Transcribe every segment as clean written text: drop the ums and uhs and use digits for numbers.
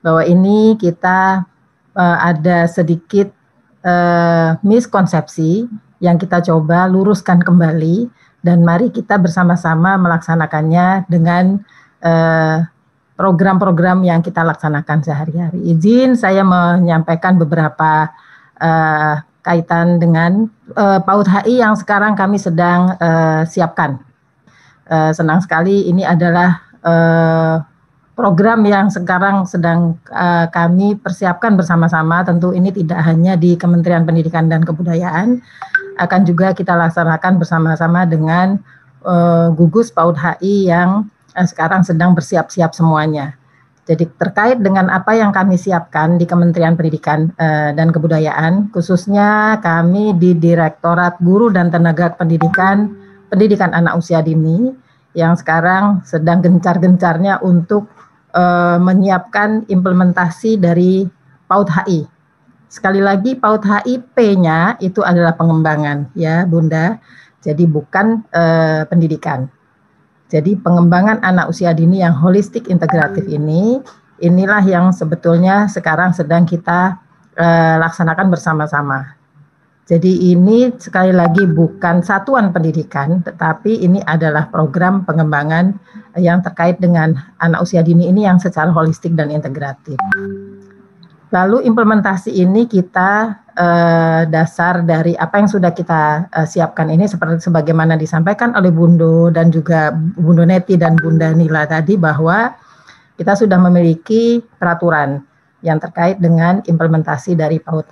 bahwa ini kita ada sedikit miskonsepsi yang kita coba luruskan kembali, dan mari kita bersama-sama melaksanakannya dengan program-program yang kita laksanakan sehari-hari. Izin saya menyampaikan beberapa kaitan dengan PAUD HI yang sekarang kami sedang siapkan. Senang sekali, ini adalah program yang sekarang sedang kami persiapkan bersama-sama. Tentu ini tidak hanya di Kementerian Pendidikan dan Kebudayaan, akan juga kita laksanakan bersama-sama dengan gugus PAUD HI yang sekarang sedang bersiap-siap semuanya. Jadi terkait dengan apa yang kami siapkan di Kementerian Pendidikan dan Kebudayaan, khususnya kami di Direktorat Guru dan Tenaga Pendidikan Anak Usia Dini, yang sekarang sedang gencar-gencarnya untuk menyiapkan implementasi dari PAUD HI. Sekali lagi, PAUD HI P-nya itu adalah pengembangan, ya Bunda. Jadi bukan pendidikan. Jadi pengembangan anak usia dini yang holistik integratif inilah yang sebetulnya sekarang sedang kita laksanakan bersama-sama. Jadi ini sekali lagi bukan satuan pendidikan, tetapi ini adalah program pengembangan yang terkait dengan anak usia dini ini yang secara holistik dan integratif. Lalu implementasi ini kita dasar dari apa yang sudah kita siapkan ini seperti sebagaimana disampaikan oleh Bundo dan juga Bundo Neti dan Bunda Nila tadi, bahwa kita sudah memiliki peraturan yang terkait dengan implementasi dari PAUD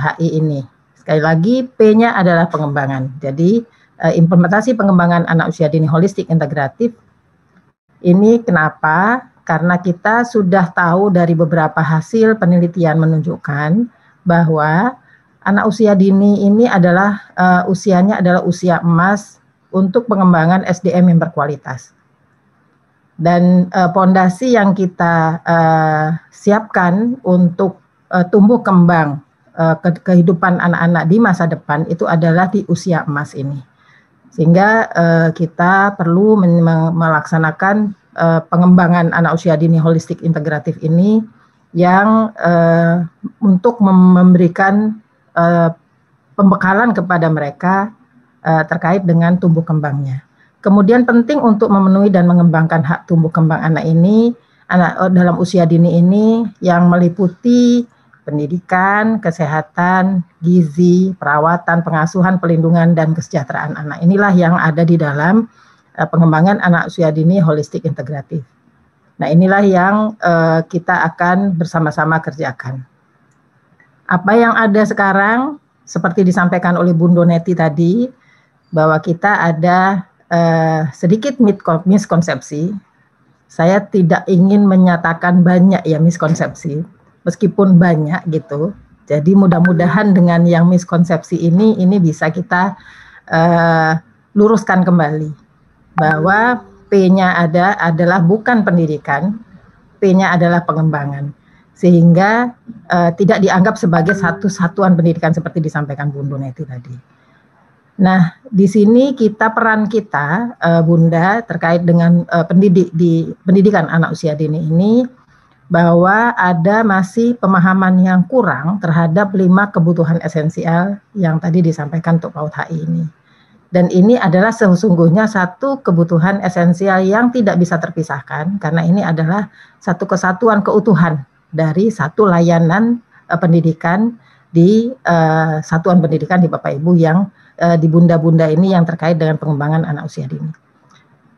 HI ini. Sekali lagi, P-nya adalah pengembangan. Jadi implementasi pengembangan anak usia dini holistik integratif ini kenapa? Karena kita sudah tahu dari beberapa hasil penelitian menunjukkan bahwa anak usia dini ini adalah usianya adalah usia emas untuk pengembangan SDM yang berkualitas. Dan pondasi yang kita siapkan untuk tumbuh kembang kehidupan anak-anak di masa depan itu adalah di usia emas ini. Sehingga kita perlu melaksanakan pengembangan anak usia dini holistik integratif ini yang untuk memberikan pembekalan kepada mereka terkait dengan tumbuh kembangnya. Kemudian penting untuk memenuhi dan mengembangkan hak tumbuh kembang anak ini, anak dalam usia dini ini yang meliputi pendidikan, kesehatan, gizi, perawatan, pengasuhan, pelindungan, dan kesejahteraan anak. Inilah yang ada di dalam pengembangan anak usia dini holistik integratif. Nah, inilah yang kita akan bersama-sama kerjakan. Apa yang ada sekarang, seperti disampaikan oleh Bundo Neti tadi, bahwa kita ada sedikit miskonsepsi. Saya tidak ingin menyatakan banyak ya miskonsepsi, meskipun banyak gitu. Jadi mudah-mudahan dengan yang miskonsepsi ini bisa kita luruskan kembali. Bahwa P-nya adalah bukan pendidikan, P-nya adalah pengembangan. Sehingga tidak dianggap sebagai satu satuan pendidikan seperti disampaikan Bundo Neti tadi. Nah, di sini peran kita, Bunda, terkait dengan pendidikan anak usia dini ini, bahwa ada masih pemahaman yang kurang terhadap 5 kebutuhan esensial yang tadi disampaikan untuk PAUD HI ini. Dan ini adalah sesungguhnya satu kebutuhan esensial yang tidak bisa terpisahkan, karena ini adalah satu kesatuan keutuhan dari satu layanan pendidikan di satuan pendidikan di Bapak Ibu yang di bunda-bunda ini yang terkait dengan pengembangan anak usia dini.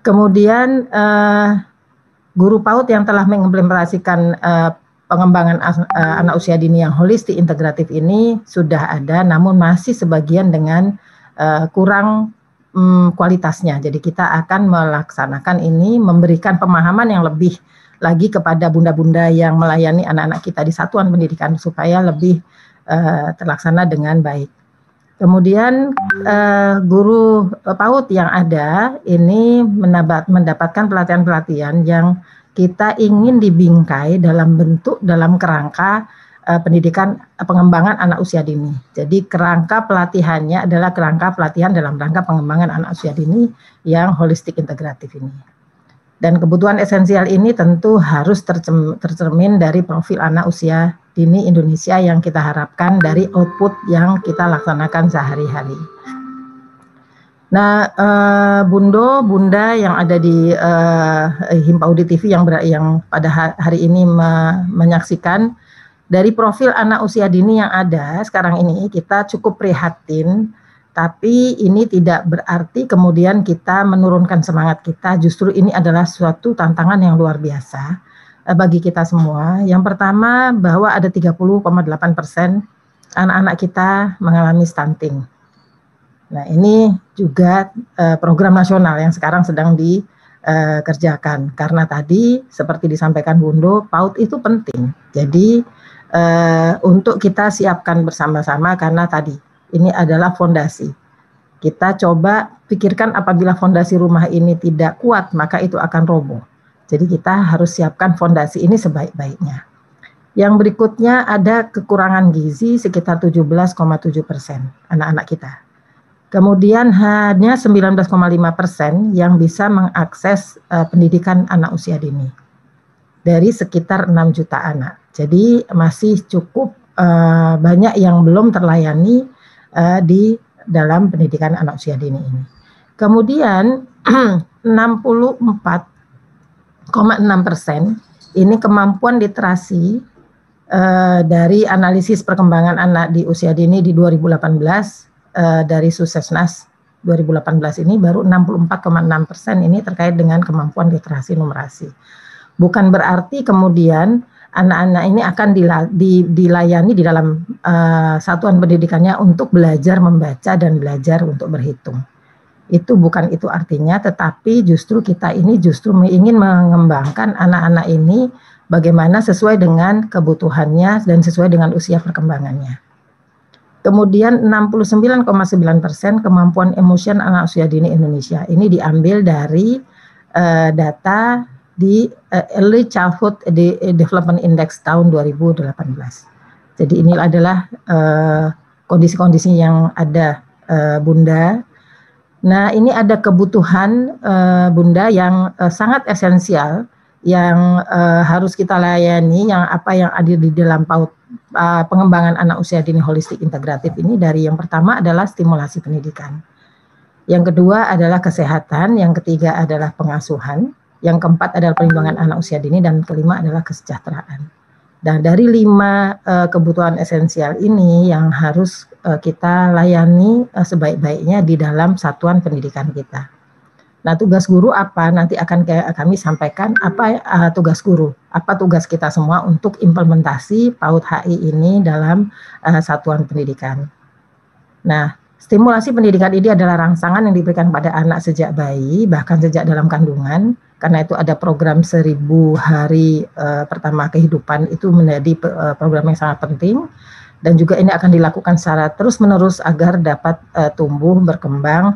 Kemudian guru PAUD yang telah mengimplementasikan pengembangan anak usia dini yang holistik integratif ini sudah ada, namun masih sebagian dengan kurang kualitasnya. Jadi kita akan melaksanakan ini, memberikan pemahaman yang lebih lagi kepada bunda-bunda yang melayani anak-anak kita di satuan pendidikan supaya lebih terlaksana dengan baik. Kemudian guru PAUD yang ada ini mendapatkan pelatihan-pelatihan yang kita ingin dibingkai dalam kerangka pendidikan pengembangan anak usia dini. Jadi kerangka pelatihannya adalah kerangka pelatihan dalam rangka pengembangan anak usia dini yang holistik integratif ini. Dan kebutuhan esensial ini tentu harus tercermin dari profil anak usia dini Indonesia yang kita harapkan dari output yang kita laksanakan sehari-hari. Nah, Bunda yang ada di Himpaudi TV yang pada hari ini menyaksikan, dari profil anak usia dini yang ada sekarang ini kita cukup prihatin. Tapi ini tidak berarti kemudian kita menurunkan semangat kita, justru ini adalah suatu tantangan yang luar biasa bagi kita semua. Yang pertama, bahwa ada 30,8% anak-anak kita mengalami stunting. Nah, ini juga program nasional yang sekarang sedang dikerjakan. Karena tadi seperti disampaikan Bundo, PAUD itu penting. Jadi untuk kita siapkan bersama-sama karena tadi ini adalah fondasi. Kita coba pikirkan apabila fondasi rumah ini tidak kuat, maka itu akan roboh. Jadi kita harus siapkan fondasi ini sebaik-baiknya. Yang berikutnya ada kekurangan gizi sekitar 17,7% anak-anak kita. Kemudian hanya 19,5% yang bisa mengakses pendidikan anak usia dini. Dari sekitar 6 juta anak. Jadi masih cukup banyak yang belum terlayani di dalam pendidikan anak usia dini ini. Kemudian 64,6% ini kemampuan literasi dari analisis perkembangan anak di usia dini di 2018 dari Suksesnas 2018 ini baru 64,6% ini terkait dengan kemampuan literasi numerasi. Bukan berarti kemudian anak-anak ini akan dilayani di dalam satuan pendidikannya untuk belajar membaca dan belajar untuk berhitung. Itu bukan itu artinya, tetapi justru kita ini justru ingin mengembangkan anak-anak ini bagaimana sesuai dengan kebutuhannya dan sesuai dengan usia perkembangannya. Kemudian 69,9% kemampuan emosi anak usia dini Indonesia. Ini diambil dari data di Early Childhood Development Index tahun 2018. Jadi ini adalah kondisi-kondisi yang ada, Bunda. Nah, ini ada kebutuhan Bunda yang sangat esensial yang harus kita layani, yang ada di dalam PAUD pengembangan anak usia dini holistik integratif ini. Dari yang pertama adalah stimulasi pendidikan. Yang kedua adalah kesehatan, yang ketiga adalah pengasuhan. Yang keempat adalah perlindungan anak usia dini, dan kelima adalah kesejahteraan. Dan dari 5 kebutuhan esensial ini yang harus kita layani sebaik-baiknya di dalam satuan pendidikan kita. Nah, tugas guru apa? Nanti akan kami sampaikan apa tugas guru, apa tugas kita semua untuk implementasi PAUD HI ini dalam satuan pendidikan. Nah, stimulasi pendidikan ini adalah rangsangan yang diberikan pada anak sejak bayi, bahkan sejak dalam kandungan. Karena itu ada program 1000 hari pertama kehidupan, itu menjadi program yang sangat penting. Dan juga ini akan dilakukan secara terus-menerus agar dapat tumbuh, berkembang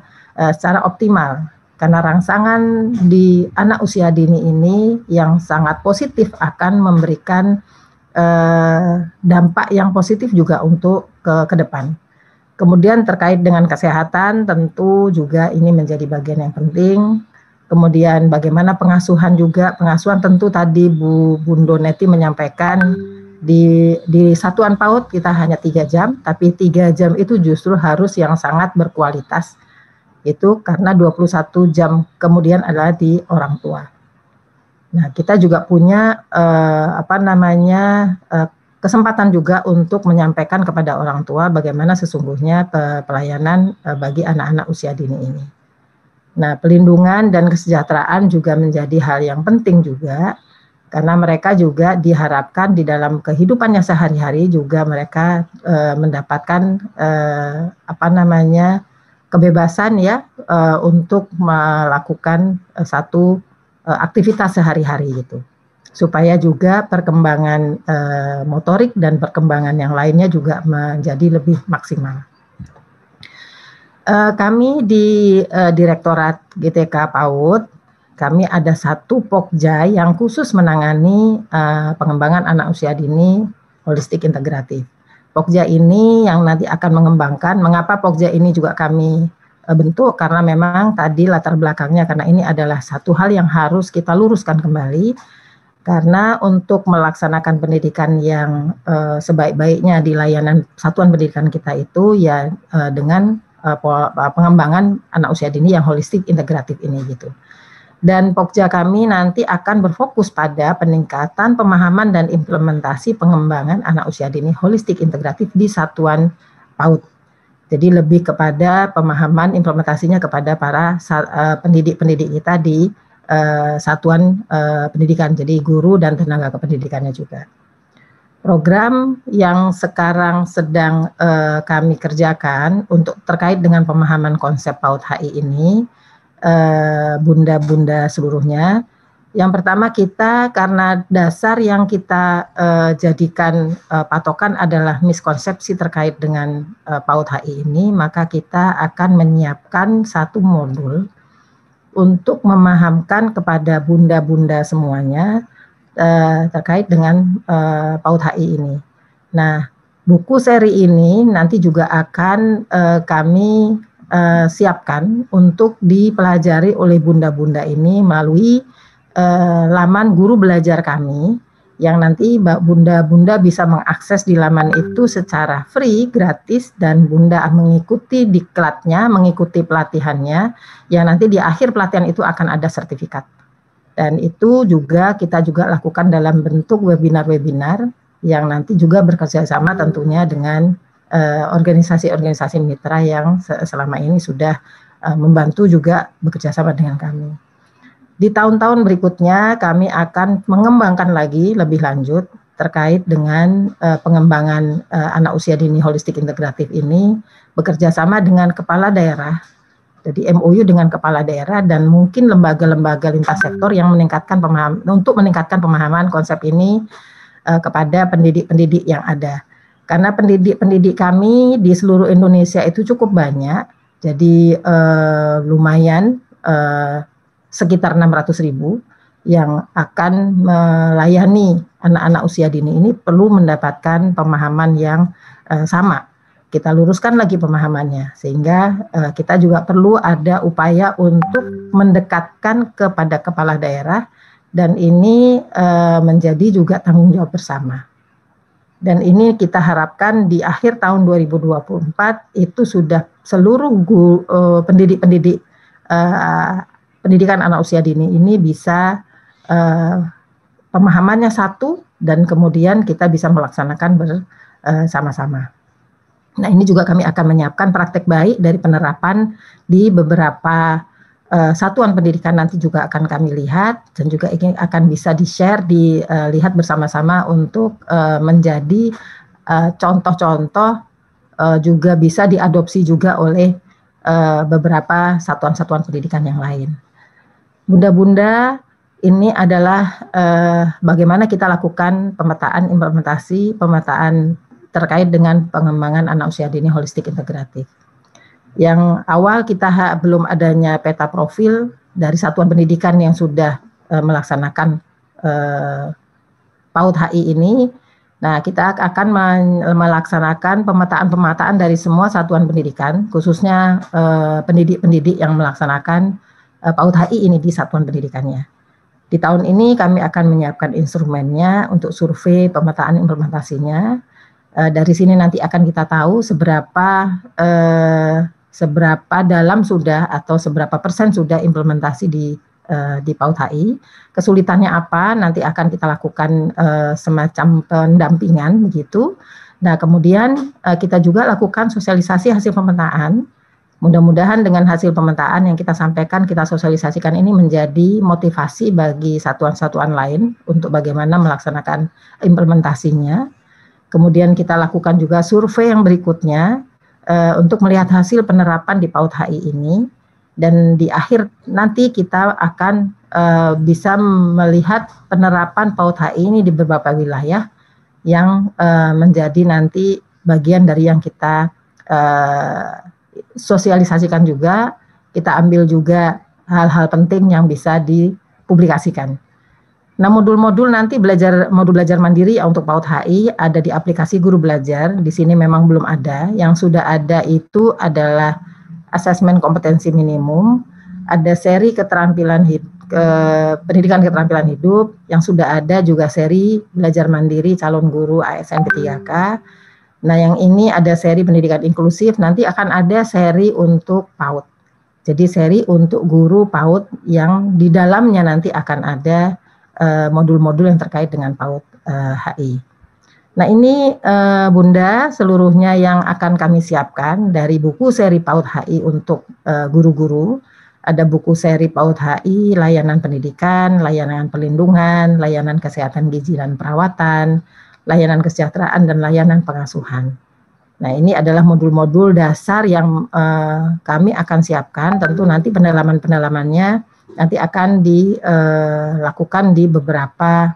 secara optimal. Karena rangsangan di anak usia dini ini yang sangat positif akan memberikan dampak yang positif juga untuk ke depan. Kemudian terkait dengan kesehatan tentu juga ini menjadi bagian yang penting. Kemudian bagaimana pengasuhan juga, pengasuhan tentu tadi Bunda Neti menyampaikan di satuan PAUD kita hanya 3 jam, tapi 3 jam itu justru harus yang sangat berkualitas. Itu karena 21 jam kemudian adalah di orang tua. Nah, kita juga punya kesempatan juga untuk menyampaikan kepada orang tua bagaimana sesungguhnya pelayanan bagi anak-anak usia dini ini. Nah, pelindungan dan kesejahteraan juga menjadi hal yang penting juga, karena mereka juga diharapkan di dalam kehidupannya sehari-hari juga mereka mendapatkan kebebasan ya untuk melakukan satu aktivitas sehari-hari gitu, supaya juga perkembangan motorik dan perkembangan yang lainnya juga menjadi lebih maksimal. Kami di Direktorat GTK PAUD, kami ada satu Pokja yang khusus menangani pengembangan anak usia dini holistik integratif. Pokja ini yang nanti akan mengembangkan, mengapa Pokja ini juga kami bentuk, karena memang tadi latar belakangnya, karena ini adalah satu hal yang harus kita luruskan kembali, karena untuk melaksanakan pendidikan yang sebaik-baiknya di layanan satuan pendidikan kita itu ya dengan pengembangan anak usia dini yang holistik integratif ini gitu. Dan Pokja kami nanti akan berfokus pada peningkatan pemahaman dan implementasi pengembangan anak usia dini holistik integratif di satuan PAUD. Jadi lebih kepada pemahaman implementasinya kepada para pendidik-pendidik kita di satuan pendidikan, jadi guru dan tenaga kependidikannya juga. Program yang sekarang sedang kami kerjakan untuk terkait dengan pemahaman konsep PAUD HI ini, bunda-bunda seluruhnya. Yang pertama, kita karena dasar yang kita jadikan patokan adalah miskonsepsi terkait dengan PAUD HI ini, maka kita akan menyiapkan satu modul untuk memahamkan kepada bunda-bunda semuanya terkait dengan PAUD HI ini. Nah, buku seri ini nanti juga akan kami siapkan untuk dipelajari oleh bunda-bunda ini melalui laman guru belajar kami, yang nanti bunda-bunda bisa mengakses di laman itu secara free, gratis, dan bunda mengikuti diklatnya, mengikuti pelatihannya, yang nanti di akhir pelatihan itu akan ada sertifikat. Dan itu juga kita juga lakukan dalam bentuk webinar-webinar yang nanti juga bekerja sama tentunya dengan organisasi-organisasi mitra yang selama ini sudah membantu juga bekerja sama dengan kami. Di tahun-tahun berikutnya kami akan mengembangkan lagi lebih lanjut terkait dengan pengembangan anak usia dini holistik integratif ini, bekerja sama dengan kepala daerah, jadi MOU dengan kepala daerah dan mungkin lembaga-lembaga lintas sektor yang meningkatkan meningkatkan pemahaman konsep ini kepada pendidik-pendidik yang ada. Karena pendidik-pendidik kami di seluruh Indonesia itu cukup banyak, jadi lumayan sekitar 600.000 yang akan melayani anak-anak usia dini ini perlu mendapatkan pemahaman yang sama. Kita luruskan lagi pemahamannya, sehingga kita juga perlu ada upaya untuk mendekatkan kepada kepala daerah, dan ini menjadi juga tanggung jawab bersama. Dan ini kita harapkan di akhir tahun 2024 itu sudah seluruh pendidik-pendidik pendidikan anak usia dini ini bisa pemahamannya satu, dan kemudian kita bisa melaksanakan bersama-sama. Nah, ini juga kami akan menyiapkan praktek baik dari penerapan di beberapa satuan pendidikan, nanti juga akan kami lihat dan juga ini akan bisa di-share, dilihat bersama-sama untuk menjadi contoh-contoh, juga bisa diadopsi juga oleh beberapa satuan-satuan pendidikan yang lain. Bunda-bunda, ini adalah bagaimana kita lakukan pemetaan pemetaan terkait dengan pengembangan anak usia dini holistik integratif. Yang awal kita belum adanya peta profil dari satuan pendidikan yang sudah melaksanakan PAUD HI ini. Nah, kita akan melaksanakan pemetaan dari semua satuan pendidikan, khususnya pendidik-pendidik yang melaksanakan PAUD HI ini di satuan pendidikannya. Di tahun ini kami akan menyiapkan instrumennya untuk survei pemetaan implementasinya. Dari sini nanti akan kita tahu seberapa dalam sudah atau seberapa persen sudah implementasi di PAUD HI. Kesulitannya apa, nanti akan kita lakukan semacam pendampingan begitu. Nah, kemudian kita juga lakukan sosialisasi hasil pemetaan. Mudah-mudahan dengan hasil pemetaan yang kita sampaikan, kita sosialisasikan ini menjadi motivasi bagi satuan-satuan lain untuk bagaimana melaksanakan implementasinya. Kemudian kita lakukan juga survei yang berikutnya untuk melihat hasil penerapan di PAUD HI ini. Dan di akhir nanti kita akan bisa melihat penerapan PAUD HI ini di beberapa wilayah yang menjadi nanti bagian dari yang kita sosialisasikan juga, kita ambil juga hal-hal penting yang bisa dipublikasikan. Nah, modul-modul nanti modul belajar mandiri untuk PAUD HI ada di aplikasi Guru Belajar. Di sini memang belum ada. Yang sudah ada itu adalah asesmen kompetensi minimum, ada seri keterampilan pendidikan keterampilan hidup, yang sudah ada juga seri belajar mandiri calon guru ASN P3K. Nah, yang ini ada seri pendidikan inklusif, nanti akan ada seri untuk PAUD. Jadi seri untuk guru PAUD yang di dalamnya nanti akan ada modul-modul yang terkait dengan PAUD HI. Nah, ini Bunda seluruhnya yang akan kami siapkan dari buku seri PAUD HI untuk guru-guru. Ada buku seri PAUD HI, layanan pendidikan, layanan perlindungan, layanan kesehatan gizi dan perawatan, layanan kesejahteraan, dan layanan pengasuhan. Nah, ini adalah modul-modul dasar yang kami akan siapkan. Tentu nanti pendalaman-pendalamannya nanti akan dilakukan di beberapa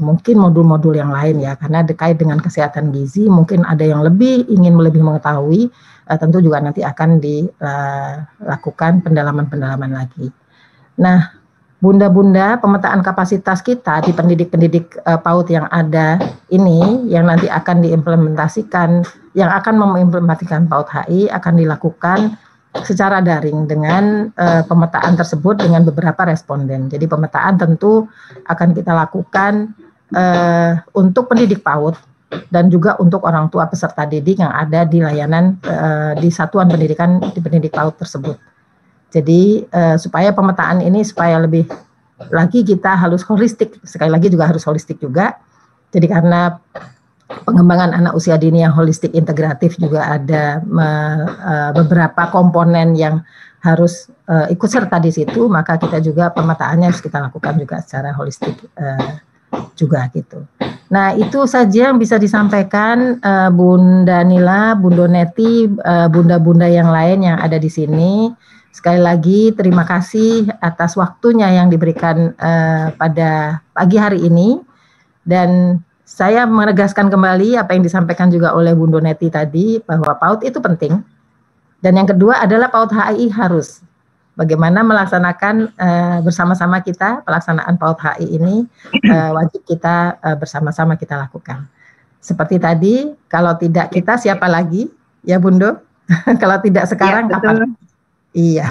mungkin modul-modul yang lain ya, karena terkait dengan kesehatan gizi mungkin ada yang ingin lebih mengetahui, tentu juga nanti akan dilakukan pendalaman-pendalaman lagi. Nah, Bunda-bunda, pemetaan kapasitas kita di pendidik-pendidik PAUD yang ada ini, yang nanti akan diimplementasikan, yang akan mengimplementasikan PAUD HI akan dilakukan secara daring dengan pemetaan tersebut dengan beberapa responden. Jadi pemetaan tentu akan kita lakukan untuk pendidik PAUD dan juga untuk orang tua peserta didik yang ada di layanan di satuan pendidikan di pendidik PAUD tersebut. Jadi supaya pemetaan ini supaya lebih lagi kita harus holistik, sekali lagi juga harus holistik juga. Jadi karena pengembangan anak usia dini yang holistik integratif juga ada beberapa komponen yang harus ikut serta di situ, maka kita juga pemetaannya harus kita lakukan juga secara holistik juga gitu. Nah, itu saja yang bisa disampaikan Bunda Nila, Bunda Neti, bunda-bunda yang lain yang ada di sini. Sekali lagi terima kasih atas waktunya yang diberikan pada pagi hari ini, dan saya menegaskan kembali apa yang disampaikan juga oleh Bunda Neti tadi, bahwa PAUD itu penting, dan yang kedua adalah PAUD HI harus. Bagaimana melaksanakan bersama-sama kita, pelaksanaan PAUD HI ini wajib kita bersama-sama kita lakukan. Seperti tadi, kalau tidak kita siapa lagi, ya Bunda? Kalau tidak sekarang ya, kapan? Iya,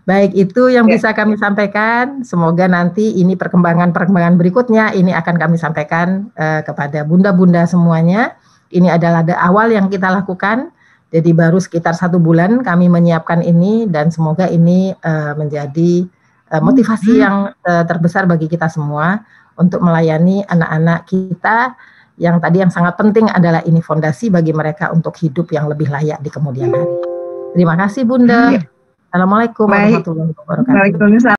baik, itu yang bisa kami sampaikan. Semoga nanti ini perkembangan berikutnya ini akan kami sampaikan kepada bunda-bunda semuanya. Ini adalah awal yang kita lakukan, jadi baru sekitar 1 bulan kami menyiapkan ini, dan semoga ini menjadi motivasi yang terbesar bagi kita semua untuk melayani anak-anak kita yang tadi yang sangat penting adalah ini fondasi bagi mereka untuk hidup yang lebih layak di kemudian hari. Terima kasih Bunda. Assalamualaikum warahmatullahi wabarakatuh.